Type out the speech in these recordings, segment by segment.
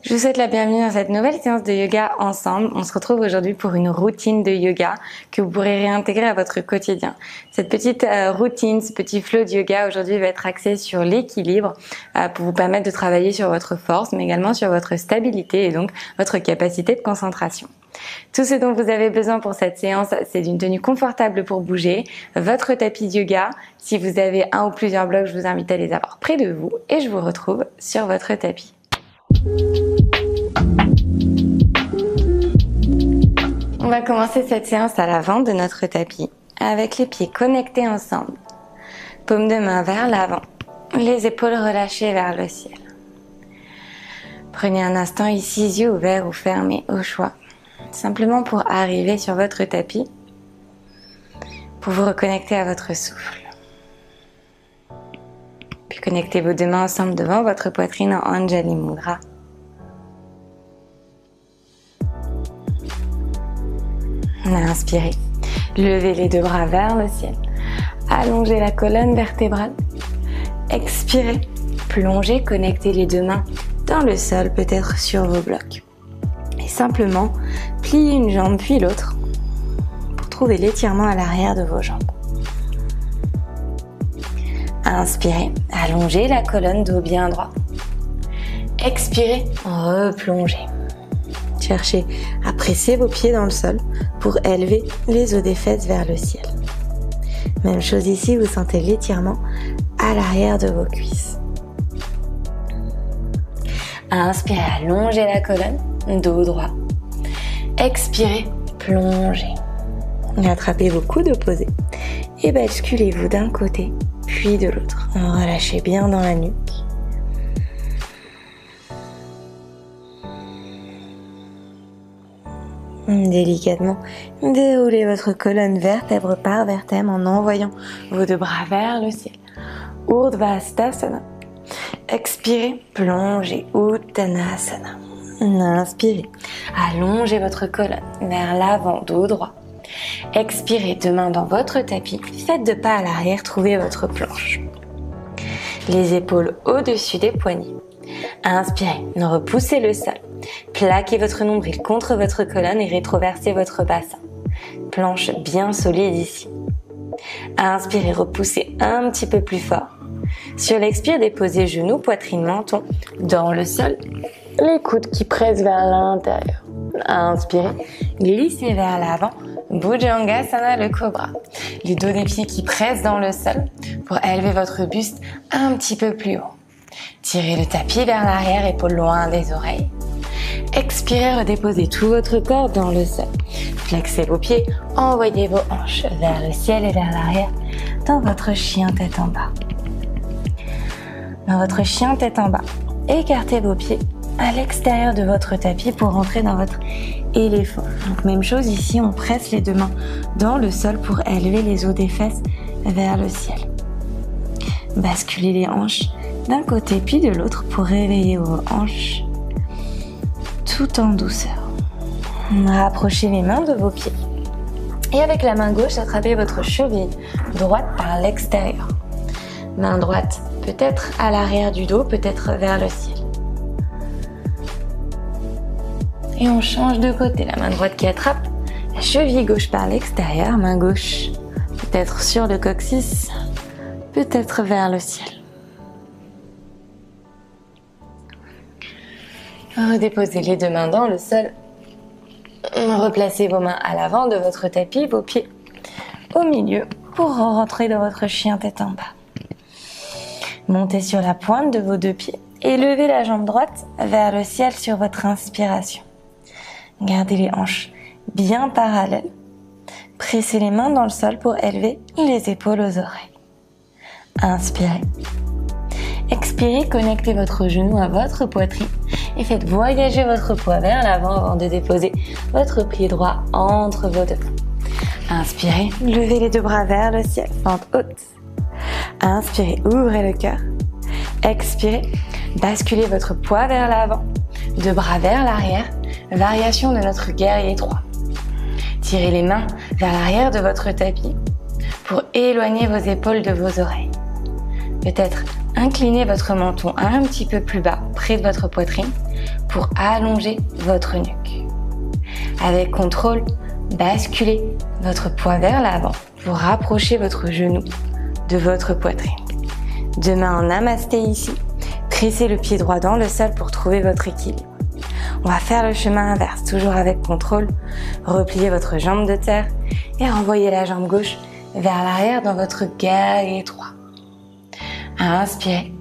Je vous souhaite la bienvenue dans cette nouvelle séance de yoga ensemble. On se retrouve aujourd'hui pour une routine de yoga que vous pourrez réintégrer à votre quotidien. Cette petite routine, ce petit flow de yoga aujourd'hui va être axé sur l'équilibre pour vous permettre de travailler sur votre force mais également sur votre stabilité et donc votre capacité de concentration. Tout ce dont vous avez besoin pour cette séance, c'est d'une tenue confortable pour bouger, votre tapis de yoga. Si vous avez un ou plusieurs blocs, je vous invite à les avoir près de vous et je vous retrouve sur votre tapis. On va commencer cette séance à l'avant de notre tapis, avec les pieds connectés ensemble, paume de main vers l'avant, les épaules relâchées vers le ciel. Prenez un instant ici, yeux ouverts ou fermés au choix, simplement pour arriver sur votre tapis, pour vous reconnecter à votre souffle. Puis connectez vos deux mains ensemble devant votre poitrine en Anjali Mudra. Inspirez, levez les deux bras vers le ciel, allongez la colonne vertébrale, expirez, plongez, connectez les deux mains dans le sol, peut-être sur vos blocs. Et simplement, pliez une jambe puis l'autre pour trouver l'étirement à l'arrière de vos jambes. Inspirez, allongez la colonne, dos bien droit. Expirez, replongez. Cherchez à presser vos pieds dans le sol pour élever les os des fesses vers le ciel. Même chose ici, vous sentez l'étirement à l'arrière de vos cuisses. Inspirez, allongez la colonne, dos droit. Expirez, plongez. Attrapez vos coudes opposés et basculez-vous d'un côté puis de l'autre. Relâchez bien dans la nuque. Délicatement, déroulez votre colonne vertèbre par vertèbre en envoyant vos deux bras vers le ciel. Urdhva Hastasana. Expirez, plongez, Uttanasana. Inspirez, allongez votre colonne vers l'avant, dos droit. Expirez, deux mains dans votre tapis, faites deux pas à l'arrière, trouvez votre planche. Les épaules au-dessus des poignets. Inspirez, repoussez le sol. Plaquez votre nombril contre votre colonne et rétroversez votre bassin. Planche bien solide ici. Inspirez, repoussez un petit peu plus fort. Sur l'expire, déposez genoux, poitrine, menton dans le sol. Les coudes qui pressent vers l'intérieur. Inspirez, glissez vers l'avant. Bhujangasana, le cobra. Les dos des pieds qui pressent dans le sol pour élever votre buste un petit peu plus haut. Tirez le tapis vers l'arrière, épaules loin des oreilles. Expirez, redéposez tout votre corps dans le sol. Flexez vos pieds, envoyez vos hanches vers le ciel et vers l'arrière dans votre chien tête en bas. Dans votre chien tête en bas, écartez vos pieds à l'extérieur de votre tapis pour entrer dans votre éléphant. Donc même chose ici, on presse les deux mains dans le sol pour élever les os des fesses vers le ciel. Basculez les hanches d'un côté puis de l'autre pour réveiller vos hanches tout en douceur. Rapprochez les mains de vos pieds et avec la main gauche, attrapez votre cheville droite par l'extérieur. Main droite peut-être à l'arrière du dos, peut-être vers le ciel. Et on change de côté, la main droite qui attrape la cheville gauche par l'extérieur, main gauche peut-être sur le coccyx, peut-être vers le ciel. Redéposez les deux mains dans le sol. Replacez vos mains à l'avant de votre tapis, vos pieds au milieu pour rentrer dans votre chien tête en bas. Montez sur la pointe de vos deux pieds et levez la jambe droite vers le ciel sur votre inspiration. Gardez les hanches bien parallèles. Pressez les mains dans le sol pour élever les épaules aux oreilles. Inspirez. Expirez, connectez votre genou à votre poitrine et faites voyager votre poids vers l'avant avant de déposer votre pied droit entre vos deux mains. Inspirez, levez les deux bras vers le ciel, fente haute. Inspirez, ouvrez le cœur. Expirez, basculez votre poids vers l'avant, deux bras vers l'arrière, variation de notre guerrier 3. Tirez les mains vers l'arrière de votre tapis. pour éloigner vos épaules de vos oreilles. Peut-être incliner votre menton un petit peu plus bas, près de votre poitrine, pour allonger votre nuque. Avec contrôle, basculez votre poids vers l'avant pour rapprocher votre genou de votre poitrine. Deux mains en namasté ici. Pressez le pied droit dans le sol pour trouver votre équilibre. On va faire le chemin inverse, toujours avec contrôle. Repliez votre jambe de terre et renvoyez la jambe gauche vers l'arrière dans votre guerrier droit. Inspirez.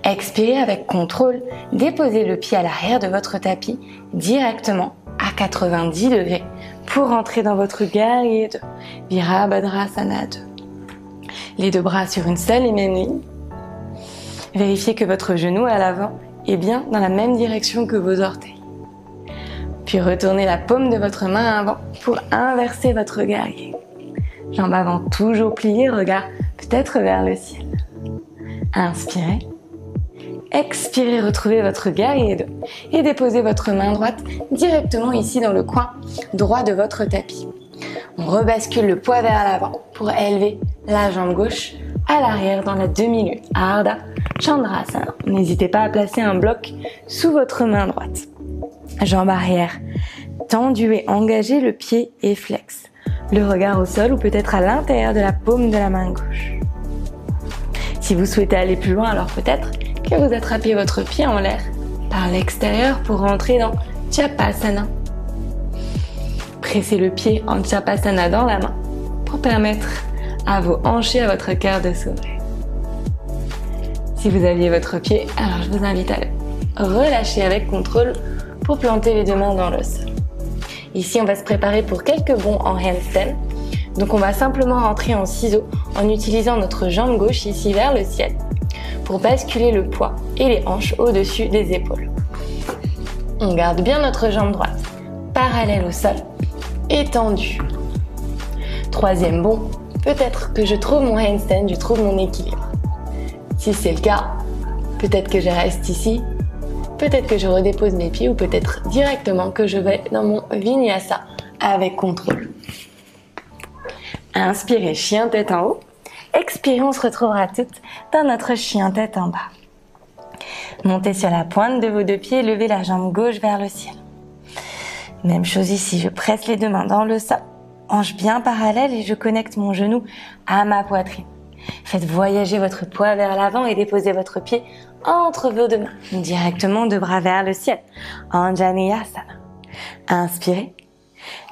Expirez avec contrôle. Déposez le pied à l'arrière de votre tapis directement à 90 degrés pour entrer dans votre guerrier 2. Virabhadrasana 2. Les deux bras sur une seule et même ligne. Vérifiez que votre genou à l'avant est bien dans la même direction que vos orteils. Puis retournez la paume de votre main avant pour inverser votre guerrier. Jambes avant toujours pliées, regard peut-être vers le ciel. Inspirez. Expirez, retrouvez votre guerrier 2 et déposez votre main droite directement ici dans le coin droit de votre tapis. On rebascule le poids vers l'avant pour élever la jambe gauche à l'arrière dans la demi-lune. Ardha Chandrasana. N'hésitez pas à placer un bloc sous votre main droite. Jambe arrière tendue et engagée, le pied est flex. Le regard au sol ou peut-être à l'intérieur de la paume de la main gauche. Si vous souhaitez aller plus loin, alors peut-être que vous attrapez votre pied en l'air par l'extérieur pour rentrer dans Chapasana. Pressez le pied en Chapasana dans la main pour permettre à vos hanches et à votre cœur de s'ouvrir. Si vous aviez votre pied, alors je vous invite à le relâcher avec contrôle pour planter les deux mains dans le sol. Ici, on va se préparer pour quelques bonds en handstand. Donc on va simplement rentrer en ciseaux en utilisant notre jambe gauche ici vers le ciel pour basculer le poids et les hanches au-dessus des épaules. On garde bien notre jambe droite parallèle au sol, étendue. Troisième bond, peut-être que je trouve mon handstand, je trouve mon équilibre. Si c'est le cas, peut-être que je reste ici, peut-être que je redépose mes pieds ou peut-être directement que je vais dans mon vinyasa avec contrôle. Inspirez, chien tête en haut. Expirez, on se retrouvera toutes dans notre chien tête en bas. Montez sur la pointe de vos deux pieds, levez la jambe gauche vers le ciel. Même chose ici, je presse les deux mains dans le sol, hanche bien parallèle et je connecte mon genou à ma poitrine. Faites voyager votre poids vers l'avant et déposez votre pied entre vos deux mains, directement deux bras vers le ciel. Anjaneyasana. Inspirez.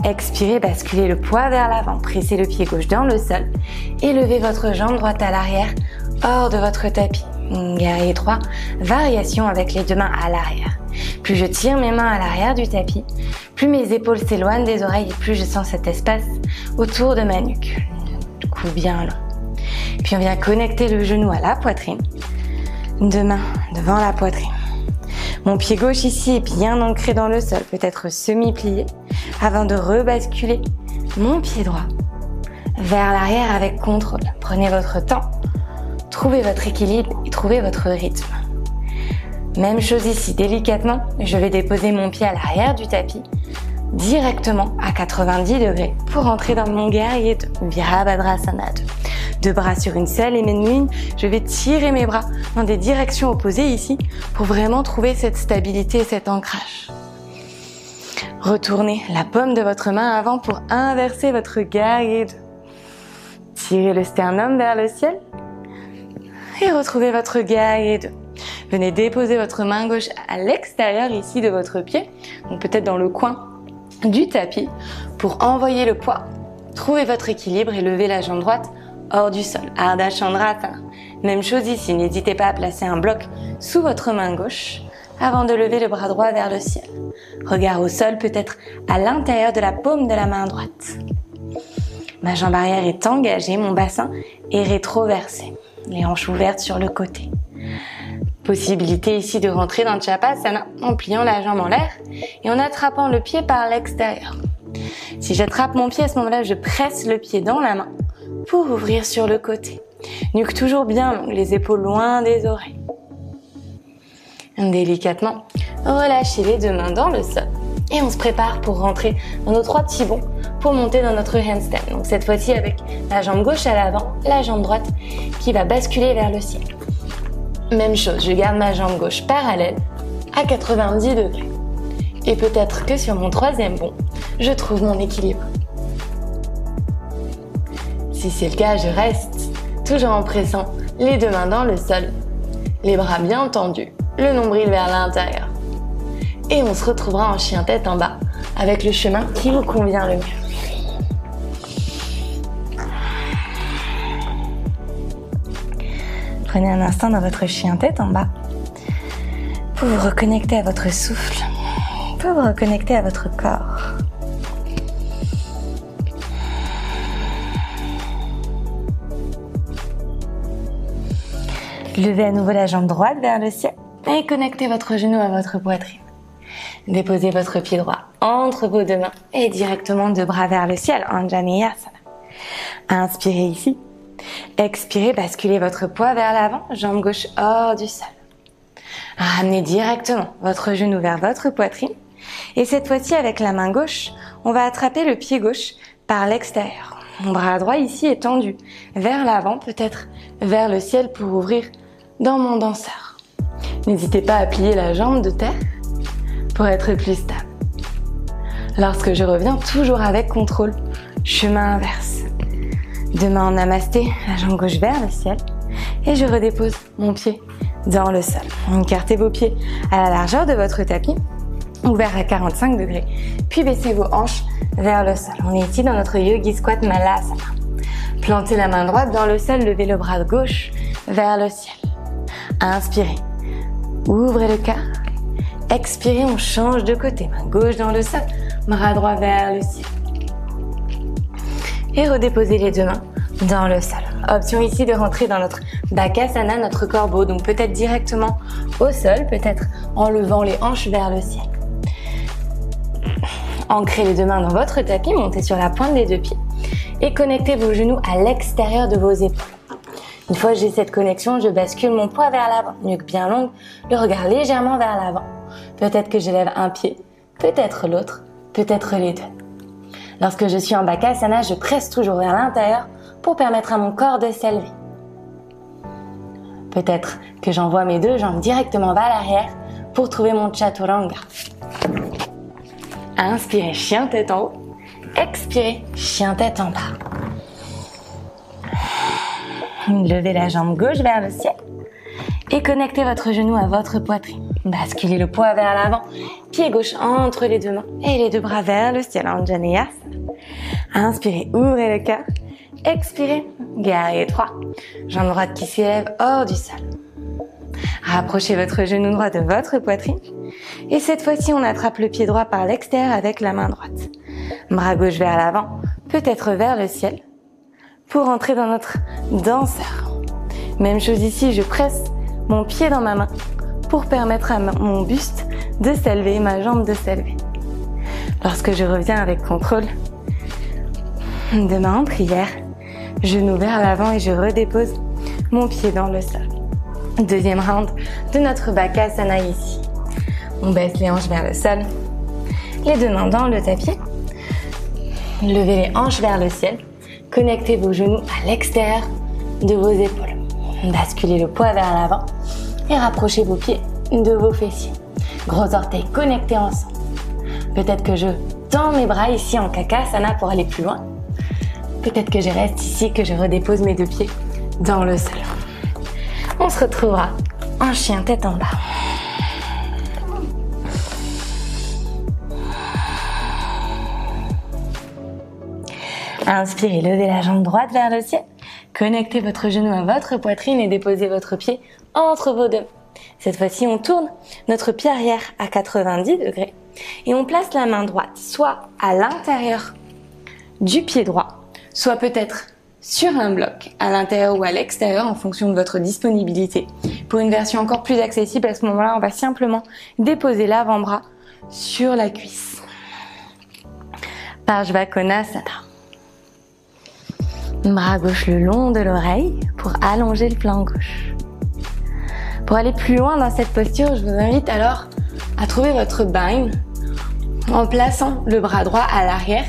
Expirez, basculez le poids vers l'avant, pressez le pied gauche dans le sol et levez votre jambe droite à l'arrière, hors de votre tapis. Guerrier 3, variation avec les deux mains à l'arrière. Plus je tire mes mains à l'arrière du tapis, plus mes épaules s'éloignent des oreilles et plus je sens cet espace autour de ma nuque. Du coup, bien long. Puis on vient connecter le genou à la poitrine. Deux mains devant la poitrine. Mon pied gauche ici est bien ancré dans le sol, peut-être semi-plié, avant de rebasculer mon pied droit vers l'arrière avec contrôle. Prenez votre temps, trouvez votre équilibre et trouvez votre rythme. Même chose ici, délicatement, je vais déposer mon pied à l'arrière du tapis, directement à 90 degrés pour entrer dans mon guerrier 2, Virabhadrasana 2. Deux bras sur une seule et même ligne, je vais tirer mes bras dans des directions opposées ici pour vraiment trouver cette stabilité et cet ancrage. Retournez la paume de votre main avant pour inverser votre guerrier 2. Tirez le sternum vers le ciel et retrouvez votre guerrier 2. Venez déposer votre main gauche à l'extérieur ici de votre pied, donc peut-être dans le coin du tapis, pour envoyer le poids. Trouvez votre équilibre et levez la jambe droite hors du sol. Ardha Chandrasana. Même chose ici, n'hésitez pas à placer un bloc sous votre main gauche avant de lever le bras droit vers le ciel. Regard au sol, peut-être à l'intérieur de la paume de la main droite. Ma jambe arrière est engagée, mon bassin est rétroversé. Les hanches ouvertes sur le côté. Possibilité ici de rentrer dans Chapasana en pliant la jambe en l'air et en attrapant le pied par l'extérieur. Si j'attrape mon pied à ce moment-là, je presse le pied dans la main pour ouvrir sur le côté. Nuque toujours bien longue, les épaules loin des oreilles. Délicatement, relâchez les deux mains dans le sol et on se prépare pour rentrer dans nos trois petits bonds pour monter dans notre handstand. Donc cette fois-ci avec la jambe gauche à l'avant, la jambe droite qui va basculer vers le ciel. Même chose, je garde ma jambe gauche parallèle à 90 degrés. Et peut-être que sur mon troisième bond, je trouve mon équilibre. Si c'est le cas, je reste, toujours en pressant les deux mains dans le sol, les bras bien tendus, le nombril vers l'intérieur. Et on se retrouvera en chien tête en bas, avec le chemin qui vous convient le mieux. Prenez un instant dans votre chien tête en bas, pour vous reconnecter à votre souffle, pour vous reconnecter à votre corps. Levez à nouveau la jambe droite vers le ciel et connectez votre genou à votre poitrine. Déposez votre pied droit entre vos deux mains et directement deux bras vers le ciel, Anjaneyasana. Inspirez ici. Expirez, basculez votre poids vers l'avant, jambe gauche hors du sol. Ramenez directement votre genou vers votre poitrine. Et cette fois-ci, avec la main gauche, on va attraper le pied gauche par l'extérieur. Mon bras droit ici est tendu vers l'avant, peut-être vers le ciel pour ouvrir dans mon danseur. N'hésitez pas à plier la jambe de terre pour être plus stable. Lorsque je reviens, toujours avec contrôle, chemin inverse. Deux mains en namasté, la jambe gauche vers le ciel et je redépose mon pied dans le sol. Écartez vos pieds à la largeur de votre tapis, ouvert à 45 degrés, puis baissez vos hanches vers le sol. On est ici dans notre Yogi Squat Malasana. Plantez la main droite dans le sol, levez le bras gauche vers le ciel. Inspirez, ouvrez le cœur. Expirez, on change de côté. Main gauche dans le sol, bras droit vers le ciel. Et redéposez les deux mains dans le sol. Option ici de rentrer dans notre Bakasana, notre corbeau. Donc peut-être directement au sol, peut-être en levant les hanches vers le ciel. Ancrez les deux mains dans votre tapis, montez sur la pointe des deux pieds et connectez vos genoux à l'extérieur de vos épaules. Une fois que j'ai cette connexion, je bascule mon poids vers l'avant, nuque bien longue, le regard légèrement vers l'avant. Peut-être que j'élève un pied, peut-être l'autre, peut-être les deux. Lorsque je suis en Bakasana, je presse toujours vers l'intérieur pour permettre à mon corps de s'élever. Peut-être que j'envoie mes deux jambes directement vers l'arrière pour trouver mon Chaturanga. Inspirez, chien tête en haut. Expirez, chien tête en bas. Levez la jambe gauche vers le ciel et connectez votre genou à votre poitrine. Basculez le poids vers l'avant, pied gauche entre les deux mains et les deux bras vers le ciel, Anjaneyasana. Inspirez, ouvrez le cœur. Expirez, guerrier droit. Jambe droite qui s'élève hors du sol. Rapprochez votre genou droit de votre poitrine. Et cette fois-ci, on attrape le pied droit par l'extérieur avec la main droite. Bras gauche vers l'avant, peut-être vers le ciel, pour entrer dans notre danseur. Même chose ici, je presse mon pied dans ma main pour permettre à mon buste de s'élever, ma jambe de s'élever. Lorsque je reviens avec contrôle, deux mains en prière, genou vers l'avant et je redépose mon pied dans le sol. Deuxième round de notre Bakasana ici. On baisse les hanches vers le sol, les deux mains dans le tapis. Levez les hanches vers le ciel. Connectez vos genoux à l'extérieur de vos épaules. Basculez le poids vers l'avant et rapprochez vos pieds de vos fessiers. Gros orteils connectés ensemble. Peut-être que je tends mes bras ici en Kakasana pour aller plus loin. Peut-être que je reste ici, que je redépose mes deux pieds dans le sol. On se retrouvera en chien tête en bas. Inspirez, levez la jambe droite vers le ciel. Connectez votre genou à votre poitrine et déposez votre pied entre vos deux mains. Cette fois-ci, on tourne notre pied arrière à 90 degrés et on place la main droite soit à l'intérieur du pied droit, soit peut-être sur un bloc, à l'intérieur ou à l'extérieur en fonction de votre disponibilité. Pour une version encore plus accessible, à ce moment-là, on va simplement déposer l'avant-bras sur la cuisse. Parshvakonasana. Bras gauche le long de l'oreille pour allonger le flanc gauche. Pour aller plus loin dans cette posture, je vous invite alors à trouver votre bind en plaçant le bras droit à l'arrière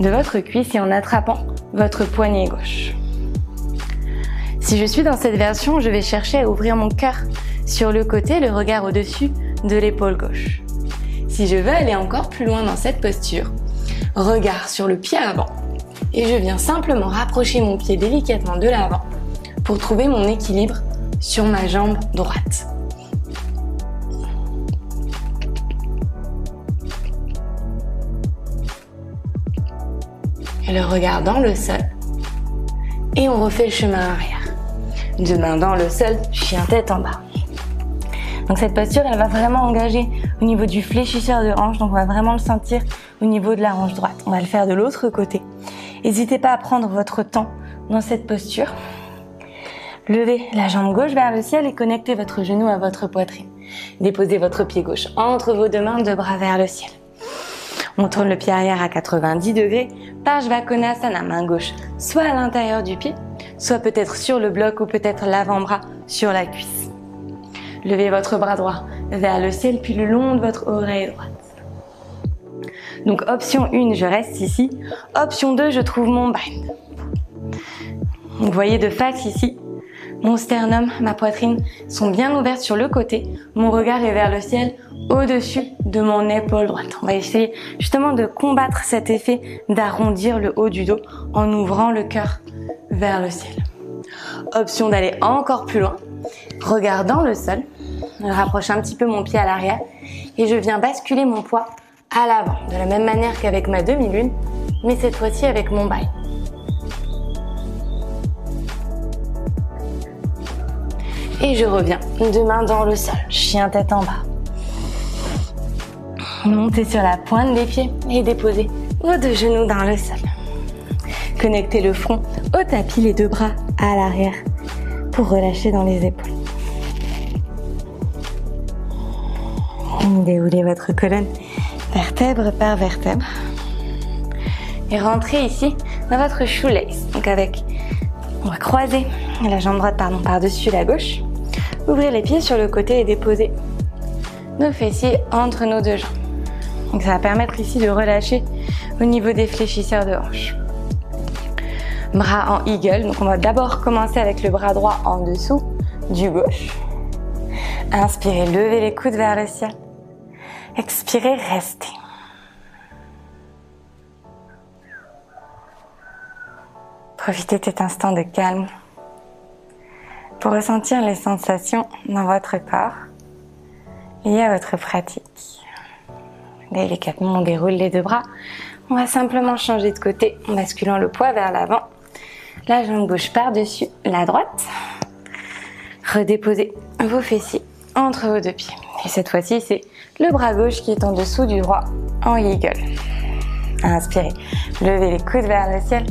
de votre cuisse et en attrapant votre poignet gauche. Si je suis dans cette version, je vais chercher à ouvrir mon cœur sur le côté, le regard au-dessus de l'épaule gauche. Si je veux aller encore plus loin dans cette posture, regard sur le pied avant et je viens simplement rapprocher mon pied délicatement de l'avant pour trouver mon équilibre sur ma jambe droite. Et le regard dans le sol et on refait le chemin arrière. Deux mains dans le sol, chien tête en bas. Donc cette posture, elle va vraiment engager au niveau du fléchisseur de hanche, donc on va vraiment le sentir au niveau de la hanche droite. On va le faire de l'autre côté. N'hésitez pas à prendre votre temps dans cette posture. Levez la jambe gauche vers le ciel et connectez votre genou à votre poitrine. Déposez votre pied gauche entre vos deux mains, deux bras vers le ciel. On tourne le pied arrière à 90 degrés, Parshvakonasana, main gauche, soit à l'intérieur du pied, soit peut-être sur le bloc ou peut-être l'avant-bras sur la cuisse. Levez votre bras droit vers le ciel, puis le long de votre oreille droite. Donc option 1, je reste ici. Option 2, je trouve mon bind. Vous voyez de face ici, mon sternum, ma poitrine sont bien ouvertes sur le côté. Mon regard est vers le ciel, au-dessus de mon épaule droite. On va essayer justement de combattre cet effet d'arrondir le haut du dos en ouvrant le cœur vers le ciel. Option d'aller encore plus loin. Regard dans le sol. Je rapproche un petit peu mon pied à l'arrière et je viens basculer mon poids à l'avant, de la même manière qu'avec ma demi-lune, mais cette fois-ci avec mon bind. Et je reviens, deux mains dans le sol, chien tête en bas. Montez sur la pointe des pieds et déposez vos deux genoux dans le sol. Connectez le front au tapis, les deux bras à l'arrière pour relâcher dans les épaules. Déroulez votre colonne vertèbre par vertèbre. Et rentrez ici dans votre shoelace. Donc on va croiser la jambe droite par-dessus la gauche. Ouvrez les pieds sur le côté et déposez nos fessiers entre nos deux jambes. Donc ça va permettre ici de relâcher au niveau des fléchisseurs de hanche. Bras en eagle. Donc on va d'abord commencer avec le bras droit en dessous du gauche. Inspirez, levez les coudes vers le ciel. Expirez, restez. Profitez de cet instant de calme pour ressentir les sensations dans votre corps liées à votre pratique. Délicatement, on déroule les deux bras. On va simplement changer de côté en basculant le poids vers l'avant. La jambe gauche par-dessus la droite. Redéposez vos fessiers entre vos deux pieds. Et cette fois-ci, c'est le bras gauche qui est en dessous du droit en eagle. Inspirez, levez les coudes vers le ciel.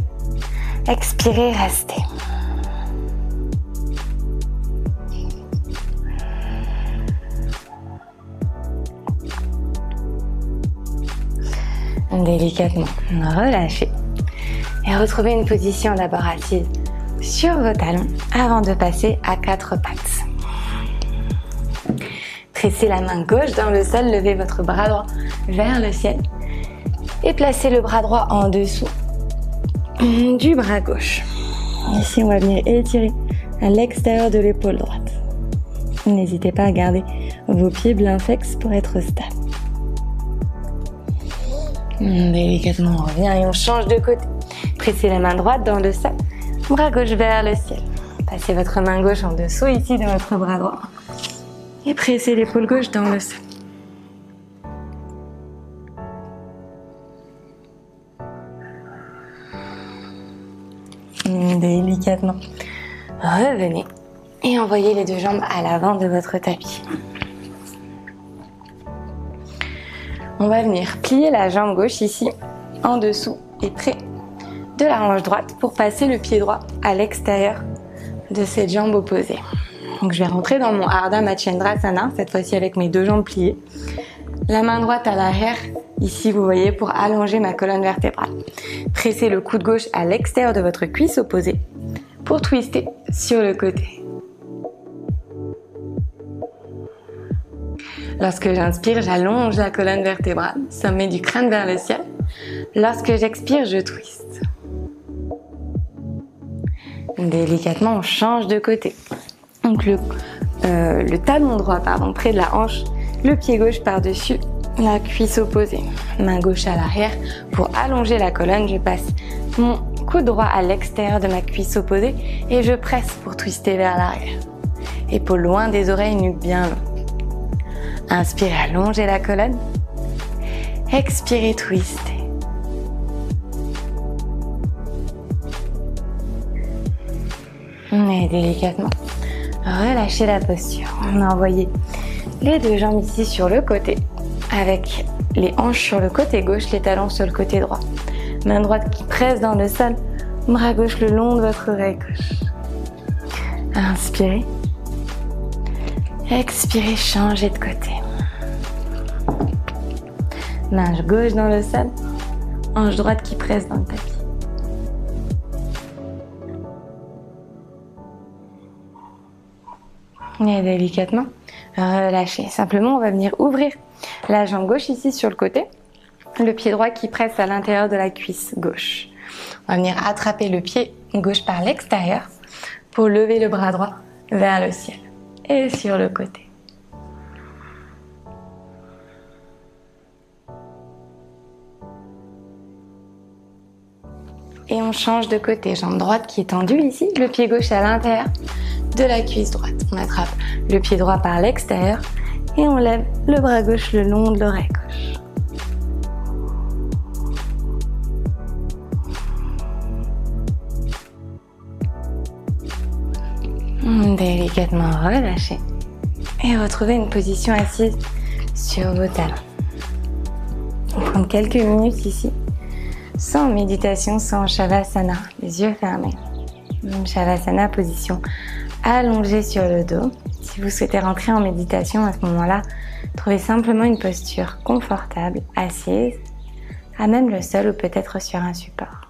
Expirez, restez. Délicatement, relâchez. Et retrouvez une position d'abord assise sur vos talons avant de passer à quatre pattes. Pressez la main gauche dans le sol, levez votre bras droit vers le ciel et placez le bras droit en dessous du bras gauche. Ici, on va venir étirer à l'extérieur de l'épaule droite. N'hésitez pas à garder vos pieds bien flexes pour être stable. Délicatement, on revient et on change de côté. Pressez la main droite dans le sol, bras gauche vers le ciel. Passez votre main gauche en dessous ici de votre bras droit. Et pressez l'épaule gauche dans le sol. Délicatement, revenez et envoyez les deux jambes à l'avant de votre tapis. On va venir plier la jambe gauche ici, en dessous et près de la hanche droite pour passer le pied droit à l'extérieur de cette jambe opposée. Donc je vais rentrer dans mon Ardha Matsyendrasana, cette fois-ci avec mes deux jambes pliées. La main droite à l'arrière, ici vous voyez, pour allonger ma colonne vertébrale. Pressez le coude gauche à l'extérieur de votre cuisse opposée pour twister sur le côté. Lorsque j'inspire, j'allonge la colonne vertébrale, sommet du crâne vers le ciel. Lorsque j'expire, je twiste. Délicatement, on change de côté. Donc le talon droit, près de la hanche, le pied gauche par-dessus la cuisse opposée. Main gauche à l'arrière. Pour allonger la colonne, je passe mon coude droit à l'extérieur de ma cuisse opposée et je presse pour twister vers l'arrière. Épaules loin des oreilles, nuque bien long. Inspirez, allongez la colonne. Expirez, twistez. Et délicatement, relâchez la posture. On a envoyé les deux jambes ici sur le côté, avec les hanches sur le côté gauche, les talons sur le côté droit. Main droite qui presse dans le sol, bras gauche le long de votre oreille gauche. Inspirez. Expirez, changez de côté. Main gauche dans le sol, hanche droite qui presse dans le tapis. Et délicatement, relâchez. Simplement, on va venir ouvrir la jambe gauche ici sur le côté. Le pied droit qui presse à l'intérieur de la cuisse gauche. On va venir attraper le pied gauche par l'extérieur pour lever le bras droit vers le ciel. Et sur le côté. Et on change de côté. Jambe droite qui est tendue ici. Le pied gauche à l'intérieur de la cuisse droite. On attrape le pied droit par l'extérieur et on lève le bras gauche le long de l'oreille gauche. Délicatement relâchez et retrouvez une position assise sur vos talons. On va prendre quelques minutes ici, sans méditation, sans Shavasana, les yeux fermés. Shavasana, position allongée sur le dos. Si vous souhaitez rentrer en méditation à ce moment-là, trouvez simplement une posture confortable, assise, à même le sol ou peut-être sur un support.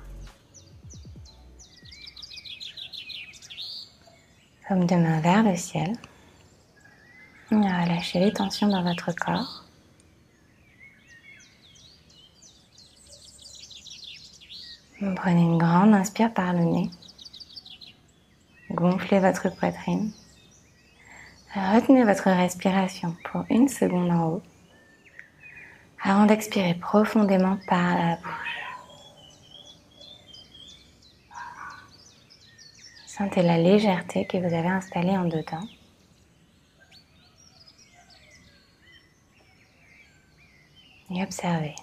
Paume de main vers le ciel. Relâchez les tensions dans votre corps. Prenez une grande inspire par le nez. Gonflez votre poitrine. Retenez votre respiration pour 1 seconde en haut, avant d'expirer profondément par la bouche. Sentez la légèreté que vous avez installée en dedans. Et observez.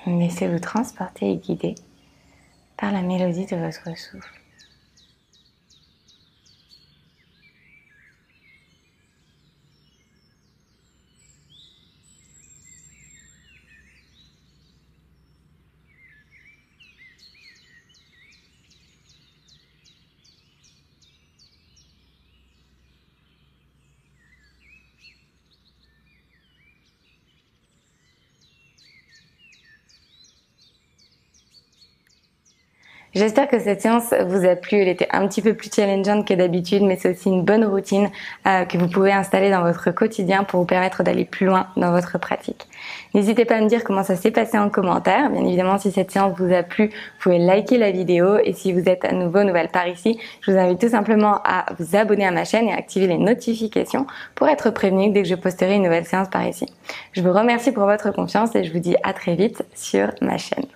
Laissez-vous transporter et guider par la mélodie de votre souffle. J'espère que cette séance vous a plu. Elle était un petit peu plus challengeante que d'habitude, mais c'est aussi une bonne routine que vous pouvez installer dans votre quotidien pour vous permettre d'aller plus loin dans votre pratique. N'hésitez pas à me dire comment ça s'est passé en commentaire. Bien évidemment, si cette séance vous a plu, vous pouvez liker la vidéo. Et si vous êtes à nouveau nouvelle par ici, je vous invite tout simplement à vous abonner à ma chaîne et à activer les notifications pour être prévenu dès que je posterai une nouvelle séance par ici. Je vous remercie pour votre confiance et je vous dis à très vite sur ma chaîne.